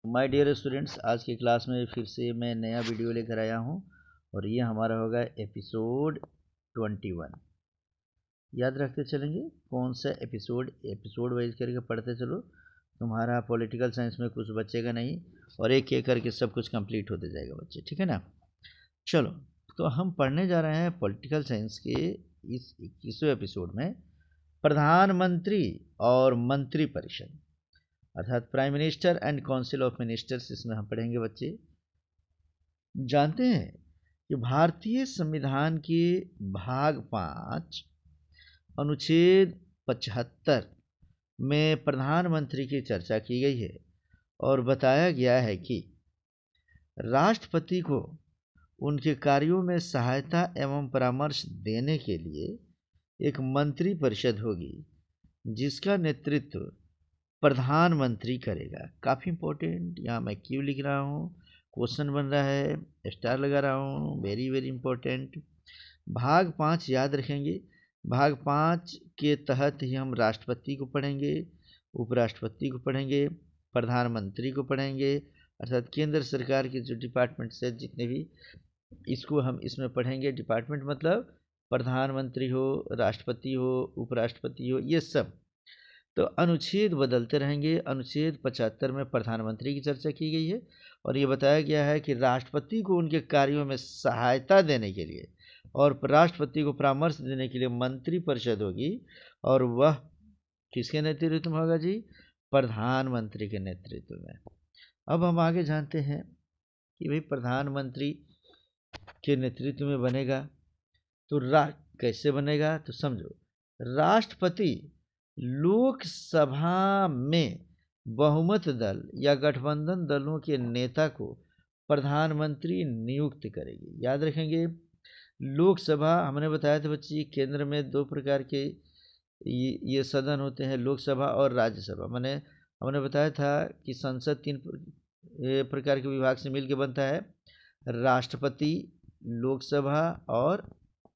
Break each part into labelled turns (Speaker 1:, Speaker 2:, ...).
Speaker 1: My dear students, आज की class में फिर से मैं नया वीडियो लेकर आया हूँ और ये हमारा होगा एपिसोड 21। याद रखते चलेंगे कौन सा एपिसोड वाइज करके पढ़ते चलो। तुम्हारा पॉलिटिकल साइंस में कुछ बचेगा नहीं और एक एक करके सब कुछ कंप्लीट होते जाएगा बच्चे, ठीक है ना। चलो, तो हम पढ़ने जा रहे हैं पॉलिटिकल साइंस के इस 21वें एपिसोड में प्रधानमंत्री और मंत्री परिषद, अर्थात prime minister and council of ministers. इसमें हम पढ़ेंगे बच्चे। जानते हैं कि भारतीय संविधान के भाग 5 अनुच्छेद 75 में प्रधानमंत्री की चर्चा की गई है और बताया गया है कि राष्ट्रपति को उनके कार्यों में सहायता एवं परामर्श देने के लिए एक मंत्री परिषद होगी जिसका नेतृत्व प्रधानमंत्री करेगा। काफ़ी इंपॉर्टेंट, यहाँ मैं क्यों लिख रहा हूँ, क्वेश्चन बन रहा है, स्टार लगा रहा हूँ, वेरी वेरी इंपॉर्टेंट। भाग 5 याद रखेंगे। भाग 5 के तहत ही हम राष्ट्रपति को पढ़ेंगे, उपराष्ट्रपति को पढ़ेंगे, प्रधानमंत्री को पढ़ेंगे, अर्थात केंद्र सरकार के जो डिपार्टमेंट्स है जितने भी, इसको हम इसमें पढ़ेंगे। डिपार्टमेंट मतलब प्रधानमंत्री हो, राष्ट्रपति हो, उपराष्ट्रपति हो, ये सब। तो अनुच्छेद बदलते रहेंगे। अनुच्छेद 75 में प्रधानमंत्री की चर्चा की गई है और ये बताया गया है कि राष्ट्रपति को उनके कार्यों में सहायता देने के लिए और राष्ट्रपति को परामर्श देने के लिए मंत्री परिषद होगी और वह किसके नेतृत्व में होगा जी? प्रधानमंत्री के नेतृत्व में। अब हम आगे जानते हैं कि भाई प्रधानमंत्री के नेतृत्व में बनेगा तो कैसे बनेगा, तो समझो। राष्ट्रपति लोकसभा में बहुमत दल या गठबंधन दलों के नेता को प्रधानमंत्री नियुक्त करेगी। याद रखेंगे, लोकसभा हमने बताया था बच्चे, केंद्र में दो प्रकार के ये सदन होते हैं, लोकसभा और राज्यसभा। मैंने हमने बताया था कि संसद 3 प्रकार के विभाग से मिलकर बनता है, राष्ट्रपति, लोकसभा और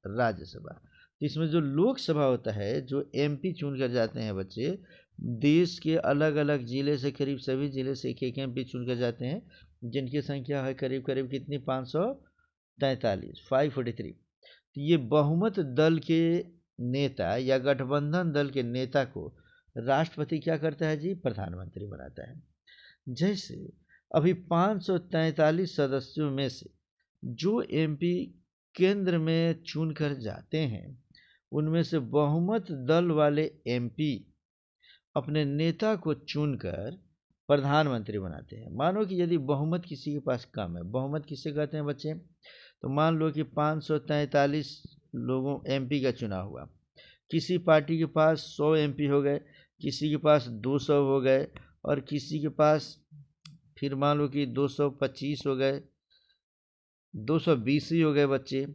Speaker 1: राज्यसभा। तो इसमें जो लोकसभा होता है, जो एमपी चुन कर जाते हैं बच्चे, देश के अलग अलग जिले से, करीब सभी जिले से एक एमपी चुन कर जाते हैं, जिनकी संख्या है करीब करीब कितनी, 543, 543। तो ये बहुमत दल के नेता या गठबंधन दल के नेता को राष्ट्रपति क्या करता है जी? प्रधानमंत्री बनाता है। जैसे अभी 543 सदस्यों में से जो एमपी केंद्र में चुन कर जाते हैं, उनमें से बहुमत दल वाले एमपी अपने नेता को चुनकर प्रधानमंत्री बनाते हैं। मानो कि यदि बहुमत किसी के पास कम है, बहुमत किसे कहते हैं बच्चे? तो मान लो कि 543 लोगों एमपी का चुनाव हुआ, किसी पार्टी के पास 100 एमपी हो गए, किसी के पास 200 हो गए और किसी के पास फिर मान लो कि 225 हो गए, 220 ही हो गए बच्चे।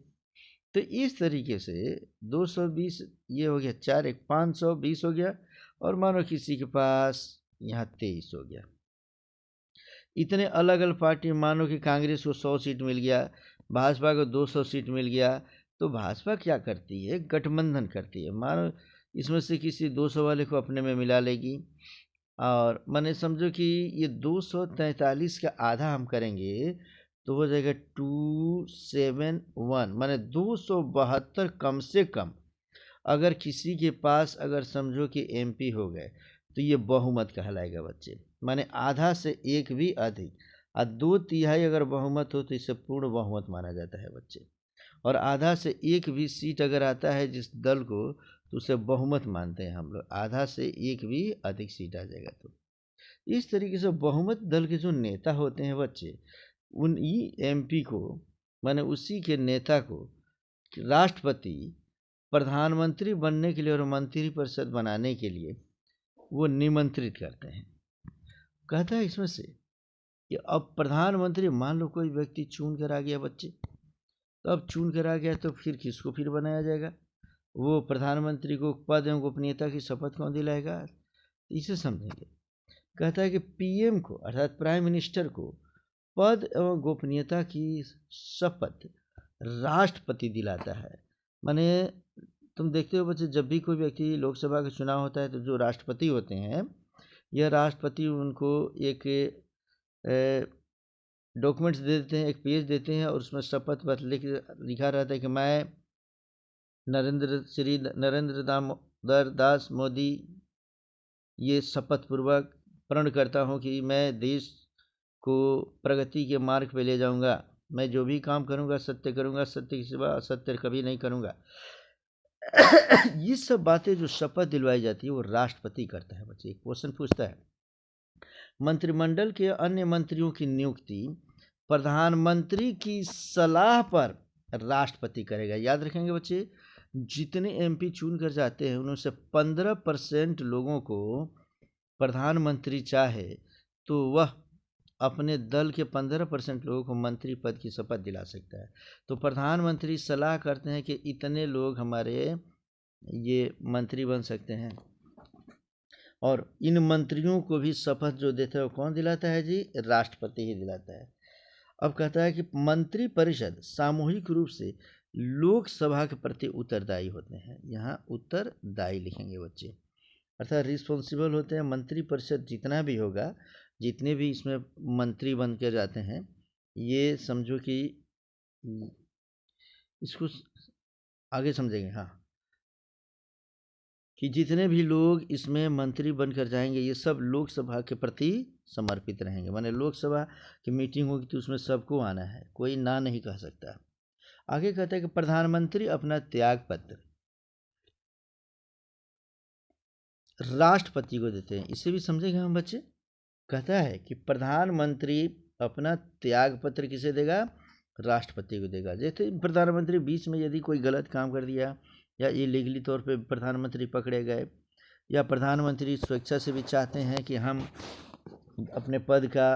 Speaker 1: तो इस तरीके से 220 ये हो गया, 4 1 520 हो गया और मानो किसी के पास यहाँ 23 हो गया। इतने अलग अलग पार्टी, मानो कि कांग्रेस को 100 सीट मिल गया, भाजपा को 200 सीट मिल गया, तो भाजपा क्या करती है? गठबंधन करती है। मानो इसमें से किसी 200 वाले को अपने में मिला लेगी और माने समझो कि ये 243 का आधा हम करेंगे तो हो जाएगा 271, माने 272 कम से कम। अगर किसी के पास अगर समझो कि एमपी हो गए तो ये बहुमत कहलाएगा बच्चे, माने आधा से एक भी अधिक। और 2/3 अगर बहुमत हो तो इसे पूर्ण बहुमत माना जाता है बच्चे। और आधा से एक भी सीट अगर आता है जिस दल को, तो उसे बहुमत मानते हैं हम लोग। आधा से एक भी अधिक सीट आ जाएगा तो इस तरीके से बहुमत दल के जो नेता होते हैं बच्चे, उन एमपी को, माने उसी के नेता को राष्ट्रपति प्रधानमंत्री बनने के लिए और मंत्री परिषद बनाने के लिए वो निमंत्रित करते हैं। कहता है इसमें से कि अब प्रधानमंत्री, मान लो कोई व्यक्ति चुन कर आ गया बच्चे, तो अब चुन कर आ गया तो फिर किसको फिर बनाया जाएगा? वो प्रधानमंत्री को पद एवं गोपनीयता की शपथ कौन दिलाएगा? इसे समझेंगे। कहता है कि पीएम को, अर्थात प्राइम मिनिस्टर को, पद एवं गोपनीयता की शपथ राष्ट्रपति दिलाता है। माने तुम देखते हो बच्चे, जब भी कोई व्यक्ति लोकसभा का चुनाव होता है तो जो राष्ट्रपति होते हैं, यह राष्ट्रपति उनको एक डॉक्यूमेंट्स दे देते हैं, एक पेज देते हैं और उसमें शपथ पत्र लिखा रहता है कि मैं नरेंद्र दामोदर दास मोदी ये शपथ पूर्वक प्रण करता हूँ कि मैं देश को प्रगति के मार्ग पे ले जाऊंगा, मैं जो भी काम करूंगा सत्य करूंगा, सत्य के सिवा असत्य कभी नहीं करूंगा। ये सब बातें जो शपथ दिलवाई जाती है वो राष्ट्रपति करता है। बच्चे एक क्वेश्चन पूछता है, मंत्रिमंडल के अन्य मंत्रियों की नियुक्ति प्रधानमंत्री की सलाह पर राष्ट्रपति करेगा। याद रखेंगे बच्चे, जितने एमपी चुन कर जाते हैं उनमें से 15% लोगों को प्रधानमंत्री चाहे तो वह अपने दल के 15% लोगों को मंत्री पद की शपथ दिला सकता है। तो प्रधानमंत्री सलाह करते हैं कि इतने लोग हमारे ये मंत्री बन सकते हैं, और इन मंत्रियों को भी शपथ जो देता है वो कौन दिलाता है जी? राष्ट्रपति ही दिलाता है। अब कहता है कि मंत्री परिषद सामूहिक रूप से लोकसभा के प्रति उत्तरदायी होते हैं। यहाँ उत्तरदायी लिखेंगे बच्चे, अर्थात रिस्पॉन्सिबल होते हैं। मंत्री परिषद जितना भी होगा, जितने भी इसमें मंत्री बन के जाते हैं, ये समझो कि इसको आगे समझेंगे। हाँ, कि जितने भी लोग इसमें मंत्री बनकर जाएंगे ये सब लोकसभा के प्रति समर्पित रहेंगे। माने लोकसभा की मीटिंग होगी तो उसमें सबको आना है, कोई ना नहीं कह सकता। आगे कहते हैं कि प्रधानमंत्री अपना त्याग पत्र राष्ट्रपति को देते हैं। इसे भी समझेंगे हम बच्चे। कहता है कि प्रधानमंत्री अपना त्याग पत्र किसे देगा? राष्ट्रपति को देगा। जैसे प्रधानमंत्री बीच में यदि कोई गलत काम कर दिया, या इलीगली तौर पे प्रधानमंत्री पकड़े गए, या प्रधानमंत्री स्वेच्छा से भी चाहते हैं कि हम अपने पद का